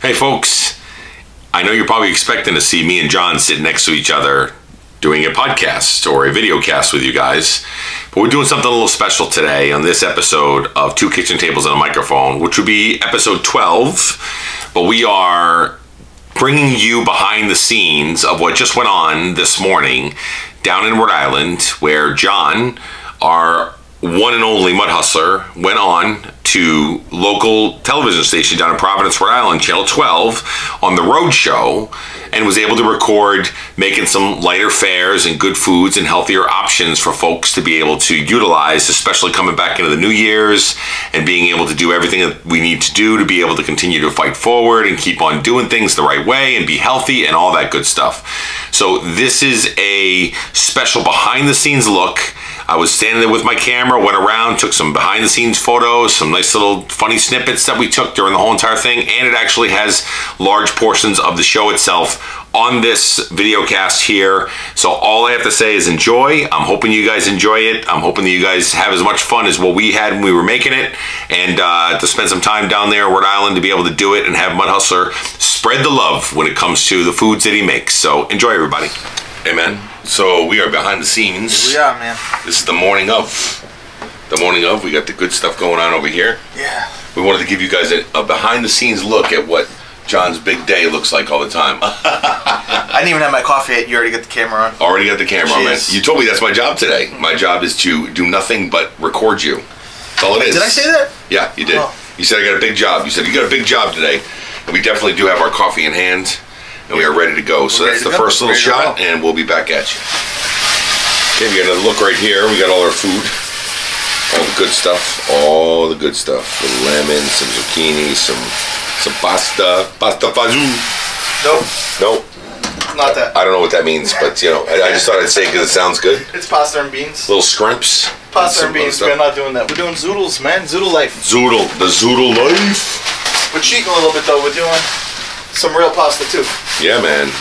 Hey folks, I know you're probably expecting to see me and John sit next to each other doing a podcast or a video cast with you guys, but we're doing something a little special today on this episode of Two Kitchen Tables and a Microphone, which would be episode 12, but we are bringing you behind the scenes of what just went on this morning down in Rhode Island, where John, our one and only mud hustler, went on to local television station down in Providence, Rhode Island, Channel 12, on the Rhode Show, and was able to record making some lighter fares and good foods and healthier options for folks to be able to utilize, especially coming back into the New Year's and being able to do everything that we need to do to be able to continue to fight forward and keep on doing things the right way and be healthy and all that good stuff. So this is a special behind the scenes look. I was standing there with my camera, went around, took some behind the scenes photos, some nice little funny snippets that we took during the whole entire thing, and it actually has large portions of the show itself on this video cast here. So all I have to say is enjoy. I'm hoping you guys enjoy it. I'm hoping that you guys have as much fun as what we had when we were making it, and to spend some time down there in Rhode Island to be able to do it and have Mud Hustler spread the love when it comes to the foods that he makes. So enjoy, everybody. Amen. So we are behind the scenes. Here we are, man. This is the morning of. The morning of. We got the good stuff going on over here. Yeah. We wanted to give you guys a behind the scenes look at what John's big day looks like all the time. I didn't even have my coffee yet. You already got the camera on. Already got the camera on, man. You told me that's my job today. My job is to do nothing but record you. That's all it is. Did I say that? Yeah, you did. Oh. You said I got a big job. You said you got a big job today. And we definitely do have our coffee in hand. And we are ready to go. So that's the first little shot, and we'll be back at you. Okay, we got another look right here. We got all our food. All the good stuff. All the good stuff. The lemon, some zucchini, some pasta. Pasta fagioli. Nope. Nope. Not that. I don't know what that means, but you know, I just thought I'd say it because it sounds good. It's pasta and beans. Little scrimps. Pasta and beans. We're not doing that. We're doing zoodles, man. Zoodle life. Zoodle. The zoodle life. We're cheating a little bit, though. We're doing some real pasta, too. Yeah, man.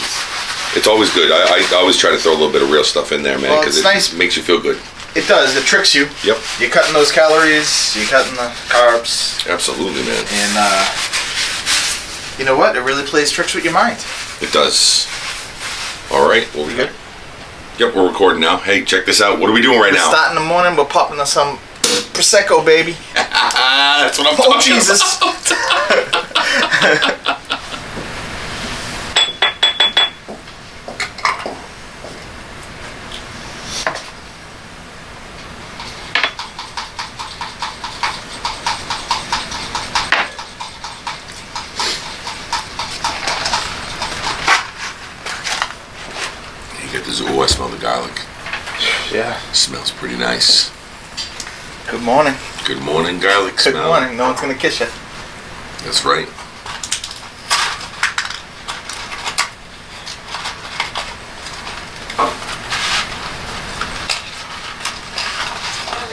It's always good. I always try to throw a little bit of real stuff in there, man, because it makes you feel good. It does. It tricks you. Yep. You're cutting those calories. You're cutting the carbs. Absolutely, man. And you know what? It really plays tricks with your mind. It does. All right. Well, we good? Yep, we're recording now. Hey, check this out. What are we doing right now? Starting in the morning, we're popping us some Prosecco, baby. That's what I'm talking Jesus. about. Ooh, I smell the garlic. Yeah. Smells pretty nice. Good morning. Good morning, garlic smell. Good morning. No one's going to kiss you. That's right.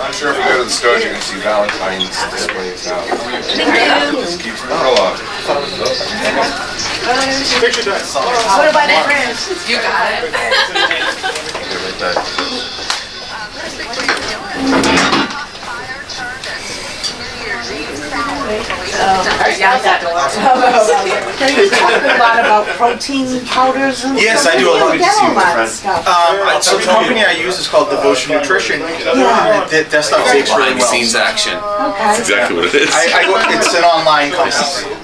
I'm sure if you go to the stores, you're going to see Valentine's displays out. Hold on. What about that friend? You got Are you talking a lot about protein powders and yes, I do a lot of stuff. So the company I use is called Devotion Nutrition. Yeah. That stuff takes really well. Scenes action. Okay. That's exactly what it is. It's an online company.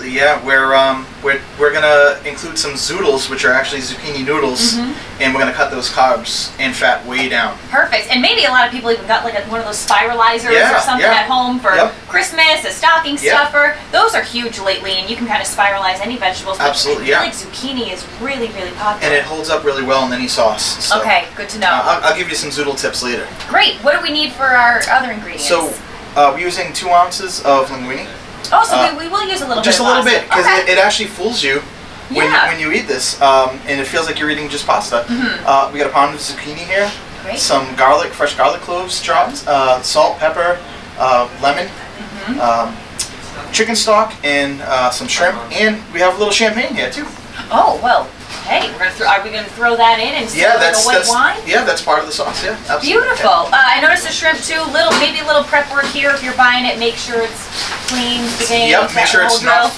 Yeah, we're gonna include some zoodles, which are actually zucchini noodles, and we're gonna cut those carbs and fat way down. Perfect. And maybe a lot of people even got like one of those spiralizers or something at home for Christmas, a stocking stuffer. Those are huge lately, and you can kind of spiralize any vegetables. Absolutely, I feel like zucchini is really, really popular. And it holds up really well in any sauce. So, okay, good to know. I'll give you some zoodle tips later. Great. What do we need for our other ingredients? So we're using 2 ounces of linguine. Oh, so we will use a little bit. Just a little bit, because okay. it actually fools you when you eat this, and it feels like you're eating just pasta. We got a pound of zucchini here. Great. Some garlic, fresh garlic cloves chopped, salt, pepper, lemon, chicken stock, and some shrimp, and we have a little champagne here too. Oh, well, Hey, are we gonna throw that in and yeah, like a white wine? Yeah, that's part of the sauce. Yeah, absolutely. Beautiful. I noticed the shrimp too. Maybe a little prep work here. If you're buying it, make sure it's clean. Yep, make sure it's not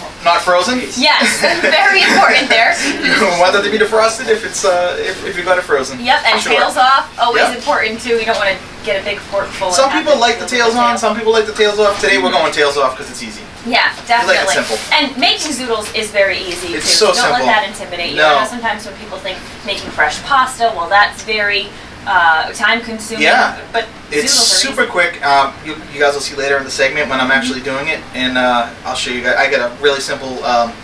frozen. Yes, very important there. You want that to be defrosted if it's if you got it frozen. Yep, and sure. tails off, always important too. You don't want to get a big fork full. Some people like the tails on, some people like the tails off. Today we're going tails off because it's easy. Yeah, definitely. We like it simple. And making zoodles is very easy it's too. So Don't simple. let that intimidate you. No. I know sometimes when people think making fresh pasta, well, that's very time consuming. Yeah, but it's super quick. You guys will see later in the segment when I'm actually doing it, and I'll show you guys. I get a really simple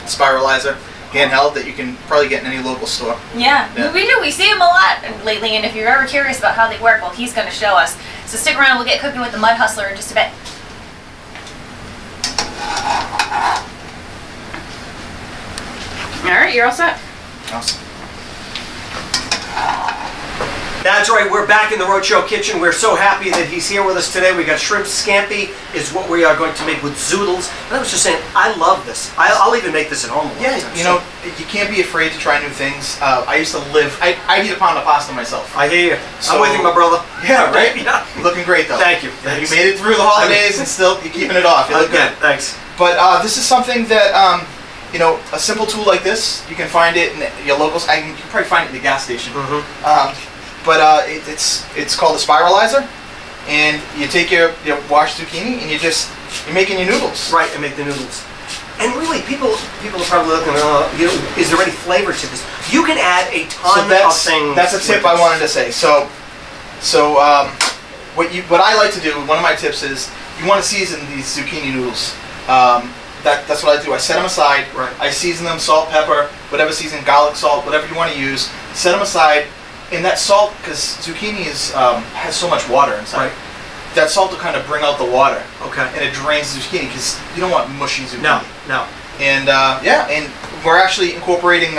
spiralizer handheld that you can probably get in any local store. Yeah, we do. We see them a lot lately, and if you're ever curious about how they work, well, he's going to show us. So stick around. We'll get cooking with the Mud Hustler in just a bit. All right, you're all set. Awesome. That's right, we're back in the Rhode Show kitchen. We're so happy that he's here with us today. We got shrimp scampi is what we are going to make with zoodles. And I was just saying, I love this. I'll even make this at home. Yeah, you know, you can't be afraid to try new things. I used to live, I eat a pound of pasta myself. I hear you. So, I'm with you, my brother. Yeah, right? Yeah. You're looking great though. Thank you. You made it through the holidays and still you're keeping it off. You look good. Thanks. But this is something that, you know, a simple tool like this, you can find it in your locals. You can probably find it in the gas station. But it's called a spiralizer, and you take your washed zucchini and you're making your noodles. Right, and make the noodles. And really, people are probably looking, you know, is there any flavor to this? You can add a ton of things. That's a tip I wanted to say. So what I like to do, one of my tips is you want to season these zucchini noodles. That's what I do. I set them aside. Right. I season them, salt, pepper, whatever season, garlic, salt, whatever you want to use. Set them aside. And that salt, because zucchini has so much water inside, right. That salt will kind of bring out the water. Okay. And it drains the zucchini, because you don't want mushy zucchini. No. And yeah, and we're actually incorporating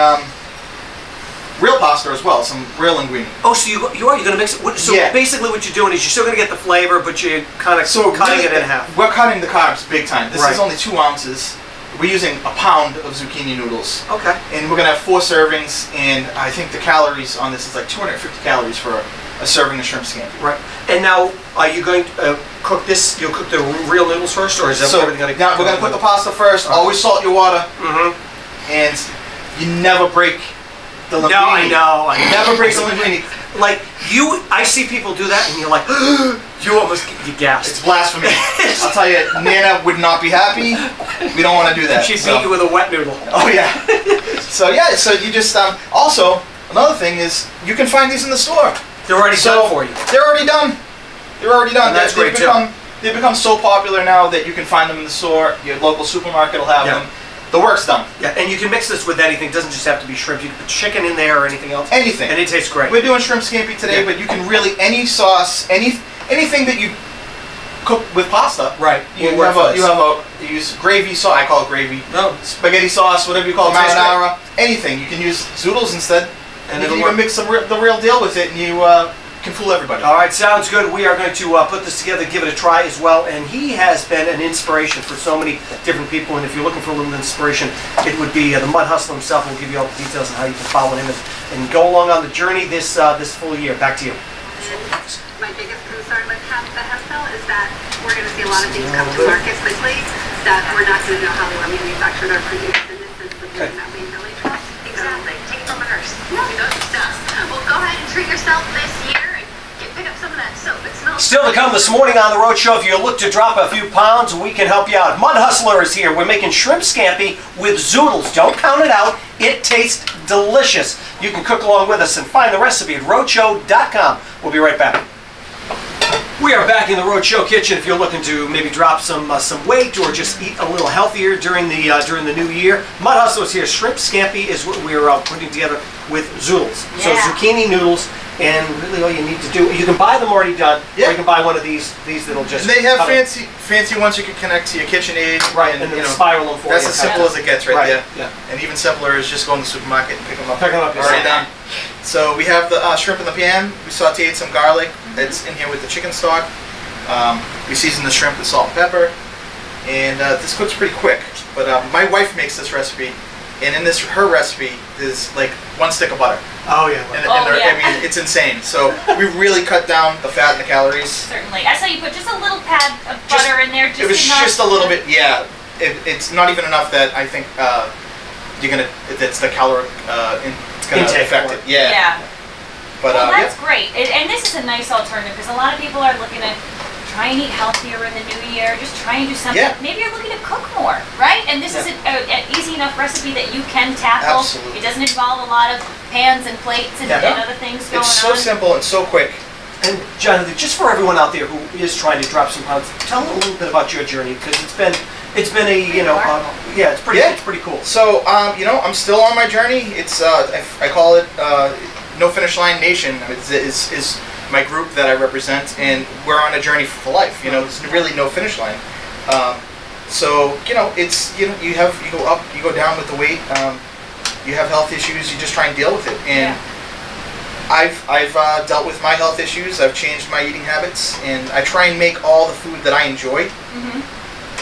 real pasta as well, some real ingredient. Oh, so you're going to mix it? So yeah. Basically what you're doing is you're still going to get the flavor, but you're kind of cutting it in half. We're cutting the carbs big time. This right. is only 2 ounces. We're using a pound of zucchini noodles. Okay. And we're going to have 4 servings, and I think the calories on this is like 250 calories for a serving of shrimp scampi. Right. And now, are you going to cook this? You'll cook the real noodles first, or is that everything going to? Now we're going to put the pasta first. Always salt your water. And you never break the linguine. No, I know. Never break the linguine. Like I see people do that, and you're like, you almost get gassed. It's blasphemy. I'll tell you, Nana would not be happy. We don't want to do that. She'd beat you with a wet noodle. Oh yeah. So yeah, so you just also another thing is you can find these in the store. They're already done for you. They're already done. They're already done. And that's great too. They've become so popular now that you can find them in the store. Your local supermarket will have them. The work's done. Yeah, and you can mix this with anything. It doesn't just have to be shrimp. You can put chicken in there or anything else. Anything. And it tastes great. We're doing shrimp scampi today, but you can really, any sauce, anything that you cook with pasta. Right. You use gravy sauce. I call it gravy. No. Spaghetti sauce, whatever you call it, marinara. Anything. You can use zoodles instead. And you can even mix the real deal with it, and you can fool everybody. All right, sounds good. We are going to put this together, give it a try as well. And he has been an inspiration for so many different people. And if you're looking for a little inspiration, it would be the Mud Hustler himself. We'll give you all the details on how you can follow him and go along on the journey this full year. Back to you. My biggest concern with the hemp mill is that we're going to see a lot of things come to market quickly that we're not going to know how they were manufactured or produced. And this is the thing that we really trust. Exactly. Take it from a nurse. Yeah. You know your stuff. Well, go ahead and treat yourself this year and pick up some of that soap. It smells. Still to come this morning on the Rhode Show. If you look to drop a few pounds, we can help you out. Mud Hustler is here. We're making shrimp scampi with zoodles. Don't count it out. It tastes delicious. You can cook along with us and find the recipe at rhodeshow.com. We'll be right back. We are back in the Rhode Show kitchen. If you're looking to maybe drop some weight or just eat a little healthier during the new year, Mud Hustler's here. Shrimp scampi is what we're putting together with zoodles. Yeah. So zucchini noodles, and really all you need to do, you can buy them already done, or you can buy one of these that'll just. And they have fancy ones you can connect to your KitchenAid. Right, and then spiral them for you. That's as simple as it gets right there. Yeah. And even simpler is just go in the supermarket and pick them up. Pick them up. Already done. So we have the shrimp in the pan. We sauteed some garlic. It's in here with the chicken stock. We season the shrimp with salt and pepper. And this cooks pretty quick. But my wife makes this recipe. And in her recipe, there's like 1 stick of butter. Oh yeah. I mean, it's insane. So we really cut down the fat and the calories. Certainly. I saw you put just a little pad of butter in there. Just it was enough just a little bit, yeah. It's not even enough that I think it's the caloric, it's gonna affect it. Yeah. Yeah. But well, that's great. And this is a nice alternative because a lot of people are looking to try and eat healthier in the new year. Just try and do something. Yeah. Maybe you're looking to cook more, right? And this is an easy enough recipe that you can tackle. Absolutely. It doesn't involve a lot of pans and plates and other things going on. It's so simple and so quick. And Jonathan, just for everyone out there who is trying to drop some pounds, tell them a little bit about your journey because it's been a it's pretty cool. So I'm still on my journey. It's I call it No Finish Line Nation. Is my group that I represent, and we're on a journey for life. There's really no finish line. So it's you go up, you go down with the weight. You have health issues, you just try and deal with it. And I've dealt with my health issues. I've changed my eating habits, and I try and make all the food that I enjoy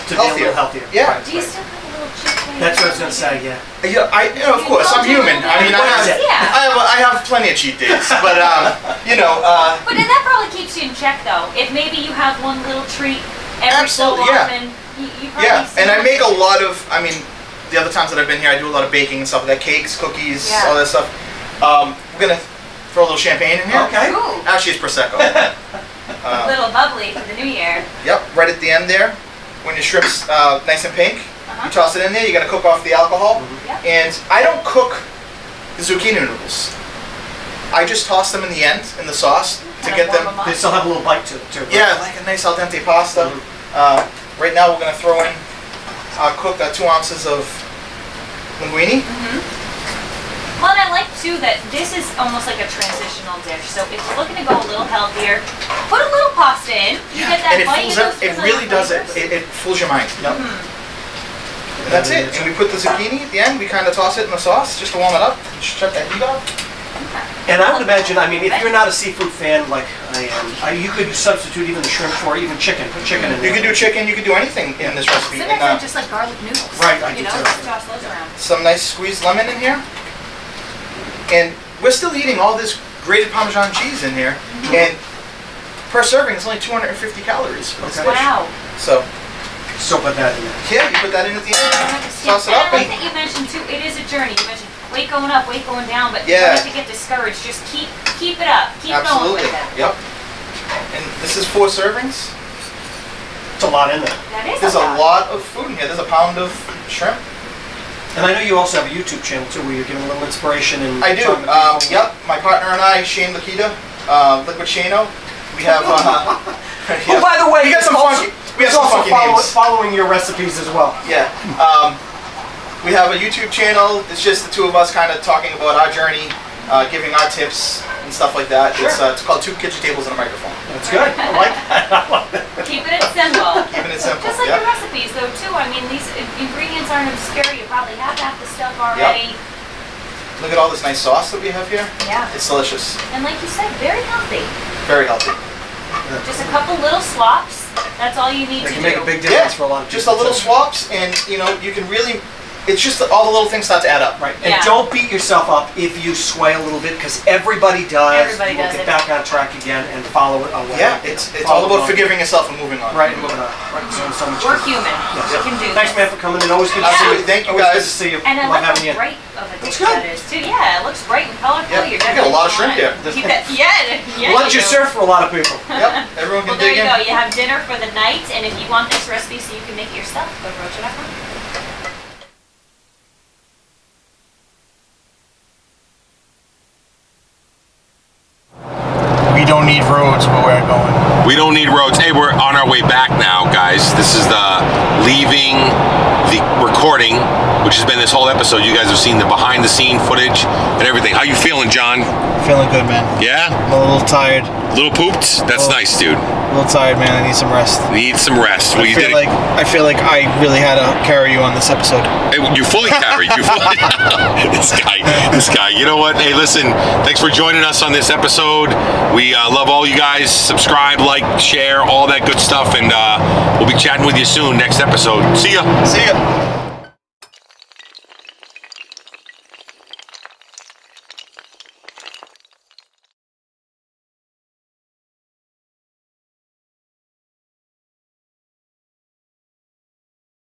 to be a little healthier. Yeah. Do you still have a little chicken? That's what I was gonna say. Yeah. Yeah, of course, I'm human. I mean, I have plenty of cheat days, but But then that probably keeps you in check, though. If maybe you have one little treat every so often, you probably and I make a lot of. I mean, the other times that I've been here, I do a lot of baking and stuff like that, cakes, cookies, all that stuff. We're gonna throw a little champagne in here. Okay. Ooh. Actually, it's Prosecco. A little bubbly for the new year. Yep, right at the end there, when your shrimp's nice and pink. You toss it in there, you gotta cook off the alcohol. And I don't cook the zucchini noodles. I just toss them in the end, in the sauce, to get them. They still have a little bite to it. Yeah, like a nice al dente pasta. Right now we're gonna throw in, cook 2 ounces of linguine. Well, and I like too that this is almost like a transitional dish. So if you're looking to go a little healthier, put a little pasta in. You get that bite. It really does it. It fools your mind. Yep. And that's it. And we put the zucchini at the end. We kind of toss it in the sauce just to warm it up. Shut that heat off. And I would imagine, I mean, if you're not a seafood fan like I am, you could substitute even the shrimp for even chicken. Put chicken in there. You could do chicken. You could do anything in this recipe. Sometimes I just like garlic noodles. Right, I do too. Just toss those around. Some nice squeezed lemon in here. And we're still eating all this grated Parmesan cheese in here. And per serving, it's only 250 calories for this dish. Wow. So put that in there. Yeah, you put that in at the end. Toss it and up. I like that you mentioned too, it is a journey. You mentioned weight going up, weight going down, but Yeah. you don't have to get discouraged. Just keep it up. Keep going with it. Yep. And this is 4 servings. It's a lot in there. That is There's a lot of food in here. There's a pound of shrimp. And I know you also have a YouTube channel too, where you're giving a little inspiration and. I do. Yep. My partner and I, Shane Lakita, Liquid Shano. We have. Oh, by the way, we got some funky. We have some funky names. Following your recipes as well. Yeah. We have a YouTube channel. It's just the 2 of us kind of talking about our journey, giving our tips and stuff like that. Sure. It's called 2 Kitchen Tables and a Microphone. That's good. I like that. Keeping it simple. Keeping it simple. Just like your recipes, though, too. I mean, these ingredients aren't obscure. You probably have half the stuff already. Look at all this nice sauce that we have here. Yeah. It's delicious. And like you said, very healthy. Very healthy. Just a couple little swaps. That's all you need to do. They can make a big difference for a lot of people. Just a little swaps, and you can really. It's just that all the little things start to add up. Right. And don't beat yourself up if you sway a little bit, because everybody does. Everybody does get back on track again and follow it away. Yeah, it's all about forgiving yourself and moving on. Right, and moving on. Right. So much We're good. human. Yes. We can do Thanks, this. man, for coming in. Always good to see you. Absolutely. Thank you, Always guys. good to see you. And I Love like having how you. bright of a dish good. that is too. Yeah, it looks bright and colorful. Yep. You're You got a lot of shrimp here. Yeah. Lunch is served for a lot of people. Yep. Everyone can Well, there dig you in. go. You have dinner for the night, and if you want this recipe so you can make it yourself, go to roadshow.com. We don't need roads where we're going. We don't need roads. Hey, we're on our way back now, guys. This is the leaving the recording, which has been this whole episode. You guys have seen the behind the scene footage and everything. How you feeling, John? Feeling good, man. Yeah? I'm a little tired. Little pooped? That's nice, dude. A little tired, man. I need some rest. Need some rest. Well, I feel like I really had to carry you on this episode. Hey, you fully carried. You fully. This guy. You know what? Hey, listen. Thanks for joining us on this episode. We love all you guys. Subscribe, like, share, all that good stuff, and we'll be chatting with you soon. Next episode. See ya. See ya.